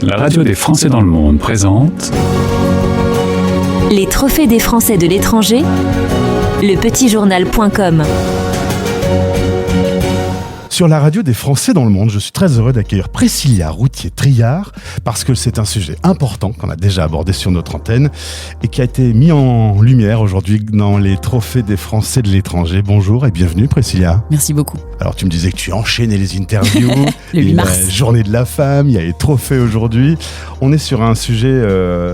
La radio des Français dans le monde présente Les trophées des Français de l'étranger, lepetitjournal.com. Sur la radio des Français dans le monde, je suis très heureux d'accueillir Priscilla Routhier-Triard parce que c'est un sujet important qu'on a déjà abordé sur notre antenne et qui a été mis en lumière aujourd'hui dans les trophées des Français de l'étranger. Bonjour et bienvenue Priscilla. Merci beaucoup. Alors tu me disais que tu enchaînais les interviews, Le 8 mars. La journée de la femme, il y a les trophées aujourd'hui. On est sur un sujet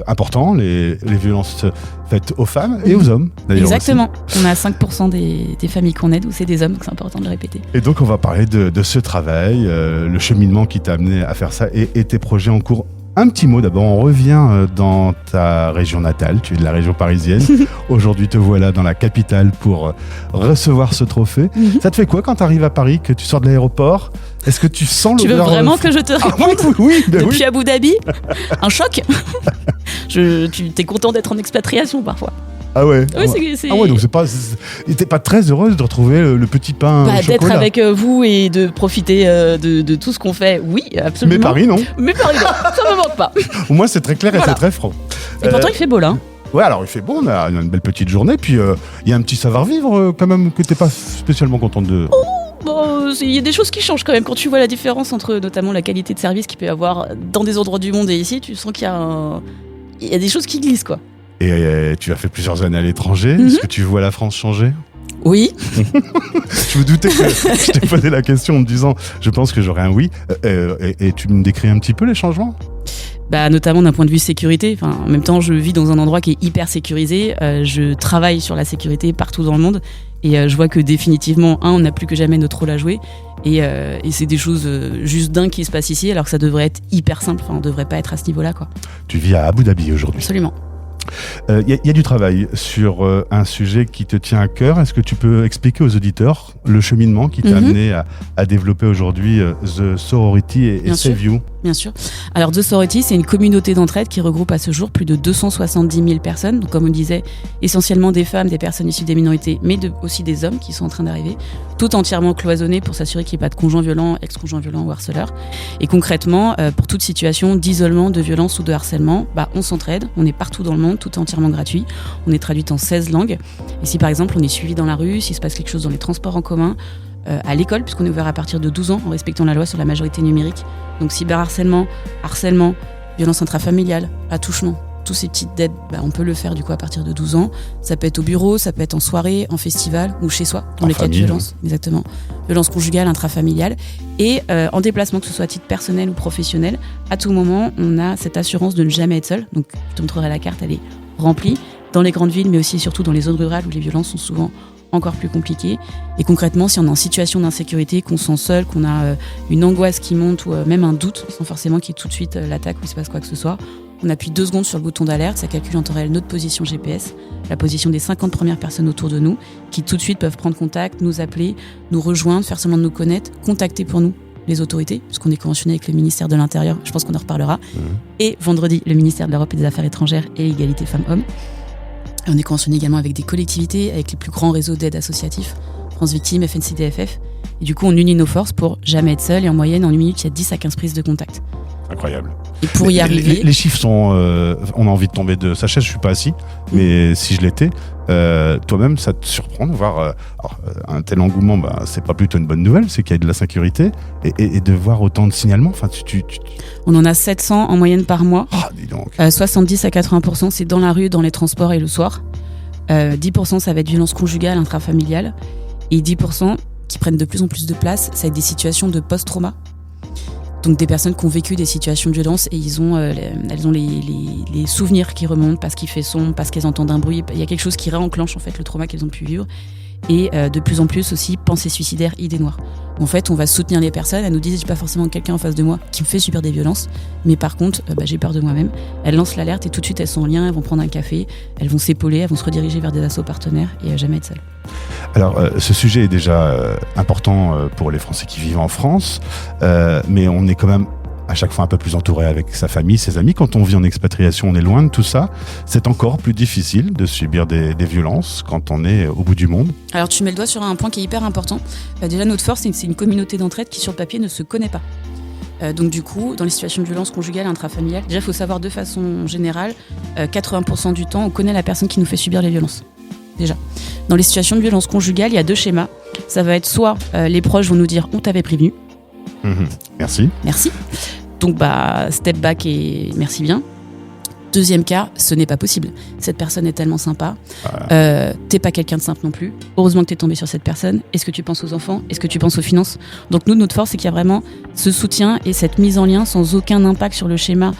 important, les violences faites aux femmes et aux hommes d'ailleurs. Exactement. Aussi. On a 5% des familles qu'on aide où c'est des hommes, donc c'est important de le répéter. Et donc on va parler de ce travail, le cheminement qui t'a amené à faire ça et tes projets en cours. Un petit mot d'abord, on revient dans ta région natale, tu es de la région parisienne. Aujourd'hui te voilà dans la capitale pour recevoir ce trophée. Ça te fait quoi quand tu arrives à Paris, que tu sors de l'aéroport ? Est-ce que tu sens Tu veux vraiment que je te réponde oui, depuis Abu Dhabi ? Un choc. Tu t'es content d'être en expatriation parfois. Ah ouais. Oui, c'est... Ah ouais, donc t'es pas très heureuse de retrouver le petit pain au chocolat. D'être avec vous et de profiter de tout ce qu'on fait, oui, absolument. Mais Paris non, ça me manque pas. Au moins c'est très clair et c'est très franc. Et pourtant il fait beau là. Ouais, alors il fait beau, on a une belle petite journée, puis il y a un petit savoir-vivre quand même que t'es pas spécialement contente de... Bon, il y a des choses qui changent quand même. Quand tu vois la différence entre notamment la qualité de service qu'il peut y avoir dans des endroits du monde et ici, tu sens qu'il y a des choses qui glissent quoi. Et tu as fait plusieurs années à l'étranger. Est-ce que tu vois la France changer ? Oui. Je me doutais que je t'ai posé la question en me disant, je pense que j'aurais un oui. Et tu me décris un petit peu les changements ? Notamment d'un point de vue sécurité. Enfin, en même temps, je vis dans un endroit qui est hyper sécurisé. Je travaille sur la sécurité partout dans le monde. Et je vois que définitivement, on n'a plus que jamais notre rôle à jouer. Et c'est des choses juste dingues qui se passent ici, alors que ça devrait être hyper simple. Enfin, on devrait pas être à ce niveau-là, quoi. Tu vis à Abu Dhabi aujourd'hui. Absolument. Il y a du travail sur un sujet qui te tient à cœur. Est-ce que tu peux expliquer aux auditeurs le cheminement qui t'a amené à développer aujourd'hui The Sorority et Save You ? Bien sûr. Alors The Sorority, c'est une communauté d'entraide qui regroupe à ce jour plus de 270 000 personnes. Donc comme on disait, essentiellement des femmes, des personnes issues des minorités, mais aussi des hommes qui sont en train d'arriver, tout entièrement cloisonnés pour s'assurer qu'il n'y ait pas de conjoint violent, ex-conjoint violent ou harceleur. Et concrètement, pour toute situation d'isolement, de violence ou de harcèlement, on s'entraide, on est partout dans le monde, tout est entièrement gratuit. On est traduit en 16 langues. Et si par exemple on est suivi dans la rue, s'il se passe quelque chose dans les transports en commun, à l'école, puisqu'on est ouvert à partir de 12 ans en respectant la loi sur la majorité numérique. Donc cyberharcèlement, harcèlement, violence intrafamiliale, attouchement, tous ces petites dettes, on peut le faire du coup à partir de 12 ans. Ça peut être au bureau, ça peut être en soirée, en festival ou chez soi, dans les cas de violence. Exactement. Violence conjugale, intrafamiliale. Et en déplacement, que ce soit à titre personnel ou professionnel, à tout moment, on a cette assurance de ne jamais être seul. Donc je te montrerai la carte, elle est remplie dans les grandes villes, mais aussi et surtout dans les zones rurales où les violences sont souvent encore plus compliqué. Et concrètement, si on est en situation d'insécurité, qu'on se sent seul, qu'on a une angoisse qui monte ou même un doute, sans forcément qu'il y ait tout de suite l'attaque ou il se passe quoi que ce soit, on appuie 2 secondes sur le bouton d'alerte, ça calcule en temps réel notre position GPS, la position des 50 premières personnes autour de nous, qui tout de suite peuvent prendre contact, nous appeler, nous rejoindre, faire semblant de nous connaître, contacter pour nous les autorités, puisqu'on est conventionné avec le ministère de l'Intérieur, je pense qu'on en reparlera, et vendredi, le ministère de l'Europe et des Affaires étrangères et Égalité Femmes-Hommes. On est conventionné également avec des collectivités, avec les plus grands réseaux d'aide associatifs, France Victimes, FNCDFF. Et du coup, on unit nos forces pour jamais être seul. Et en moyenne, en 1 minute, il y a 10 à 15 prises de contact. Incroyable. Et pour y arriver... Les chiffres sont... on a envie de tomber de sa chaise, je suis pas assis. Mais si je l'étais, toi-même, ça te surprend de voir un tel engouement. C'est pas plutôt une bonne nouvelle, c'est qu'il y a de la sécurité. Et de voir autant de signalements. Enfin, On en a 700 en moyenne par mois. Dis donc. 70 à 80%, c'est dans la rue, dans les transports et le soir. 10%, ça va être violence conjugale, intrafamiliale. Et 10% qui prennent de plus en plus de place, ça va être des situations de post-trauma. Donc des personnes qui ont vécu des situations de violence et elles ont les souvenirs qui remontent parce qu'il fait sombre, parce qu'elles entendent un bruit. Il y a quelque chose qui réenclenche en fait le trauma qu'elles ont pu vivre. Et de plus en plus aussi pensées suicidaires, idées noires. En fait, on va soutenir les personnes. Elles nous disent, j'ai pas forcément quelqu'un en face de moi qui me fait subir des violences, mais par contre, j'ai peur de moi-même. Elles lancent l'alerte et tout de suite, elles sont en lien, elles vont prendre un café, elles vont s'épauler, elles vont se rediriger vers des assos partenaires et jamais être seules. Alors, ce sujet est déjà important pour les Français qui vivent en France, mais on est quand même à chaque fois un peu plus entouré avec sa famille, ses amis. Quand on vit en expatriation, on est loin de tout ça. C'est encore plus difficile de subir des violences quand on est au bout du monde. Alors tu mets le doigt sur un point qui est hyper important. Déjà, notre force, c'est une communauté d'entraide qui sur le papier ne se connaît pas. Donc du coup, dans les situations de violence conjugale et intrafamiliale, déjà il faut savoir de façon générale, 80% du temps, on connaît la personne qui nous fait subir les violences. Déjà. Dans les situations de violence conjugale, il y a 2 schémas. Ça va être soit les proches vont nous dire « on t'avait prévenu ». Merci. Merci. Donc step back et merci bien. Deuxième cas, ce n'est pas possible. Cette personne est tellement sympa. T'es pas quelqu'un de simple non plus. Heureusement que t'es tombé sur cette personne. Est-ce que tu penses aux enfants ? Est-ce que tu penses aux finances ? Donc nous, notre force, c'est qu'il y a vraiment ce soutien et cette mise en lien sans aucun impact sur le schéma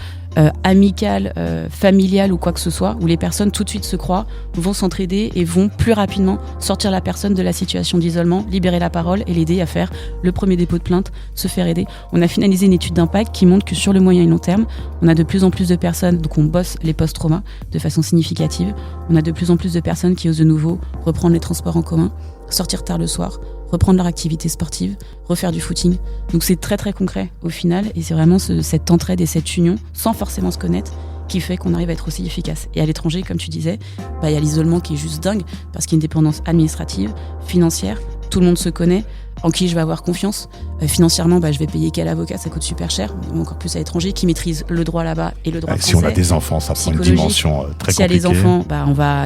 amical, familial ou quoi que ce soit, où les personnes tout de suite se croient, vont s'entraider et vont plus rapidement sortir la personne de la situation d'isolement, libérer la parole et l'aider à faire le premier dépôt de plainte, se faire aider. On a finalisé une étude d'impact qui montre que sur le moyen et long terme, on a de plus en plus de personnes, donc on bosse les post-traumas de façon significative, on a de plus en plus de personnes qui osent de nouveau reprendre les transports en commun, sortir tard le soir, reprendre leur activité sportive, refaire du footing. Donc c'est très très concret au final et c'est vraiment cette entraide et cette union, sans forcément se connaître, qui fait qu'on arrive à être aussi efficace. Et à l'étranger, comme tu disais, il y a l'isolement qui est juste dingue parce qu'il y a une dépendance administrative, financière, tout le monde se connaît, en qui je vais avoir confiance. Financièrement, je vais payer quel avocat, ça coûte super cher, encore plus à l'étranger, qui maîtrise le droit là-bas et le droit français. Si on a des enfants, ça prend une dimension très compliquée. Si on a les enfants,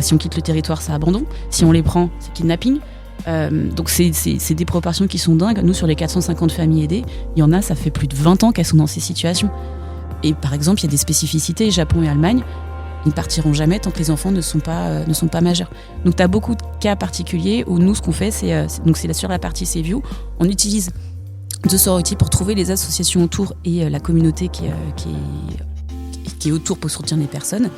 si on quitte le territoire, c'est abandon. Si on les prend, c'est kidnapping. Donc c'est des proportions qui sont dingues. Nous, sur les 450 familles aidées, il y en a, ça fait plus de 20 ans qu'elles sont dans ces situations. Et par exemple, il y a des spécificités, Japon et Allemagne, ils ne partiront jamais tant que les enfants ne sont pas majeurs. Donc tu as beaucoup de cas particuliers où nous, ce qu'on fait, c'est sur la partie Saveview, on utilise The Sorority pour trouver les associations autour et la communauté qui est autour pour soutenir les personnes.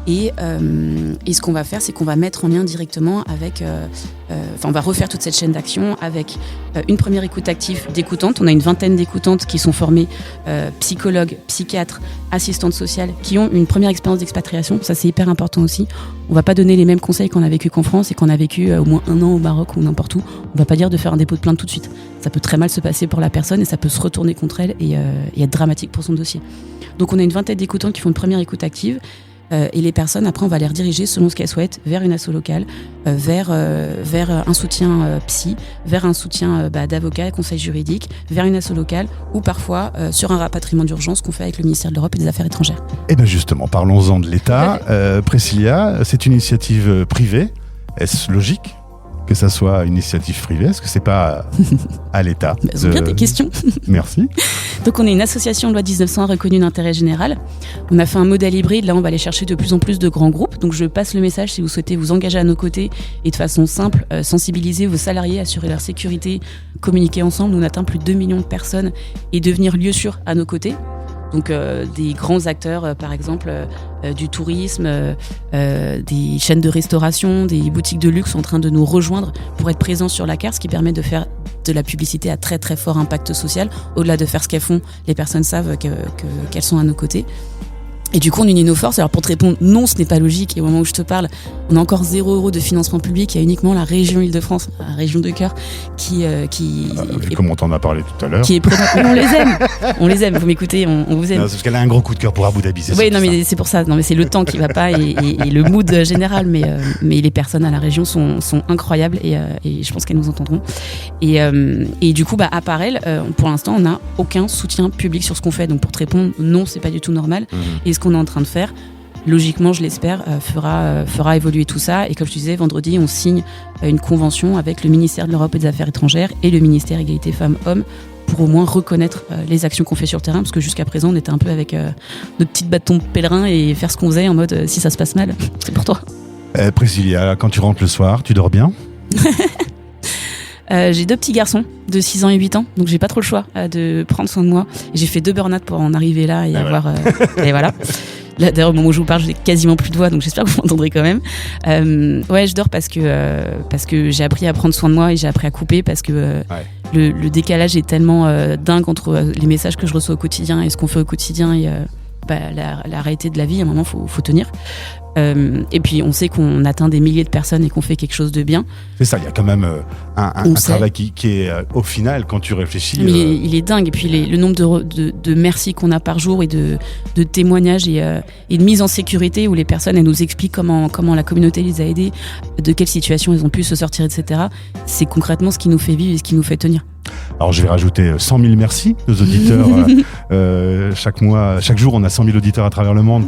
Et ce qu'on va faire, c'est qu'on va mettre en lien directement avec... on va refaire toute cette chaîne d'action avec une première écoute active d'écoutantes. On a une 20aine d'écoutantes qui sont formées psychologues, psychiatres, assistantes sociales, qui ont une première expérience d'expatriation. Ça, c'est hyper important aussi. On va pas donner les mêmes conseils qu'on a vécu qu'en France et qu'on a vécu au moins 1 an au Maroc ou n'importe où. On va pas dire de faire un dépôt de plainte tout de suite. Ça peut très mal se passer pour la personne et ça peut se retourner contre elle et être dramatique pour son dossier. Donc on a une 20aine d'écoutantes qui font une première écoute active. Et les personnes, après, on va les rediriger selon ce qu'elles souhaitent vers une asso locale, vers un soutien psy, vers un soutien d'avocat, conseil juridique, vers une asso locale ou parfois sur un rapatriement d'urgence qu'on fait avec le ministère de l'Europe et des Affaires étrangères. Et bien justement, parlons-en de l'État. Priscilla, c'est une initiative privée. Est-ce logique que ça soit une initiative privée? Est-ce que c'est pas à l'État C'est bien tes questions. Merci. Donc on est une association loi 1901 reconnue d'intérêt général. On a fait un modèle hybride. Là, on va aller chercher de plus en plus de grands groupes. Donc je passe le message si vous souhaitez vous engager à nos côtés et de façon simple, sensibiliser vos salariés, assurer leur sécurité, communiquer ensemble. On atteint plus de 2 millions de personnes et devenir lieu sûr à nos côtés. Donc des grands acteurs, par exemple du tourisme, des chaînes de restauration, des boutiques de luxe sont en train de nous rejoindre pour être présents sur la carte, ce qui permet de faire de la publicité à très très fort impact social. Au-delà de faire ce qu'elles font, les personnes savent qu'elles sont à nos côtés. Et du coup, on unit nos forces. Alors pour te répondre, non, ce n'est pas logique. Et au moment où je te parle, on a encore 0 € de financement public. Il y a uniquement la région Île-de-France, la région de cœur, comme on t'en a parlé tout à l'heure. Qui est présente. Mais on les aime. Vous m'écoutez, on vous aime. Non, c'est parce qu'elle a un gros coup de cœur pour Abu Dhabi. Oui, non, mais c'est pour ça. Non, mais c'est le temps qui va pas et le mood général. Mais les personnes à la région sont incroyables et je pense qu'elles nous entendront. Et du coup, à part elles, pour l'instant, on n'a aucun soutien public sur ce qu'on fait. Donc pour te répondre, non, c'est pas du tout normal. Et ce qu'on est en train de faire, logiquement, je l'espère, fera évoluer tout ça. Et comme je te disais, vendredi, on signe une convention avec le ministère de l'Europe et des Affaires étrangères et le ministère Égalité Femmes-Hommes pour au moins reconnaître les actions qu'on fait sur le terrain, parce que jusqu'à présent, on était un peu avec notre petite bâton de pèlerin et faire ce qu'on faisait en mode si ça se passe mal, c'est pour toi. Priscilla, quand tu rentres le soir, tu dors bien? J'ai 2 petits garçons de 6 ans et 8 ans, donc j'ai pas trop le choix de prendre soin de moi. J'ai fait 2 burn-out pour en arriver là et avoir... et voilà. Là, d'ailleurs, au moment où je vous parle, j'ai quasiment plus de voix, donc j'espère que vous m'entendrez quand même. Je dors parce que j'ai appris à prendre soin de moi et j'ai appris à couper parce que le décalage est tellement dingue entre les messages que je reçois au quotidien et ce qu'on fait au quotidien et la réalité de la vie. À un moment, faut tenir. Et puis on sait qu'on atteint des milliers de personnes et qu'on fait quelque chose de bien. C'est ça, il y a quand même un travail qui est au final, quand tu réfléchis... Mais il est dingue. Et puis le nombre de merci qu'on a par jour et de témoignages et de mise en sécurité où les personnes elles nous expliquent comment la communauté les a aidés, de quelle situation ils ont pu se sortir, etc. C'est concrètement ce qui nous fait vivre et ce qui nous fait tenir. Alors je vais rajouter 100 000 merci aux auditeurs. Chaque jour, on a 100 000 auditeurs à travers le monde.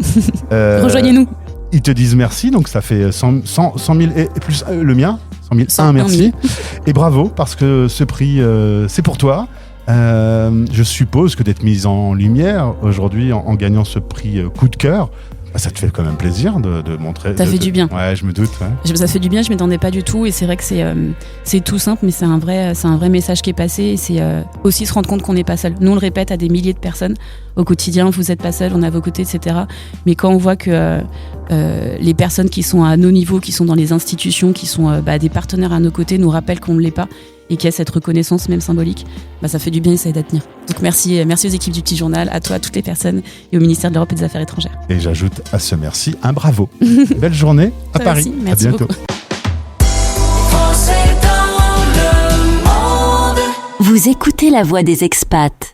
Rejoignez-nous. Ils te disent merci, donc ça fait 100 000 et plus le mien. 100 000, merci. Et bravo, parce que ce prix, c'est pour toi. Je suppose que d'être mise en lumière aujourd'hui en gagnant ce prix coup de cœur, ça te fait quand même plaisir de montrer. Ça fait du bien. Ouais, je me doute. Ouais. Ça fait du bien, je ne m'attendais pas du tout. Et c'est vrai que c'est tout simple, mais c'est un vrai message qui est passé. Et c'est aussi se rendre compte qu'on n'est pas seul. Nous, on le répète à des milliers de personnes au quotidien, vous n'êtes pas seul, on est à vos côtés, etc. Mais quand on voit que les personnes qui sont à nos niveaux, qui sont dans les institutions, qui sont des partenaires à nos côtés, nous rappellent qu'on ne l'est pas et qu'il y a cette reconnaissance même symbolique, ça fait du bien et ça aide à tenir. Donc merci aux équipes du Petit Journal, à toi, à toutes les personnes et au ministère de l'Europe et des Affaires étrangères. Et j'ajoute à ce merci un bravo. Belle journée à Toi Paris. aussi, merci à bientôt. beaucoup. Vous écoutez La Voix des expats.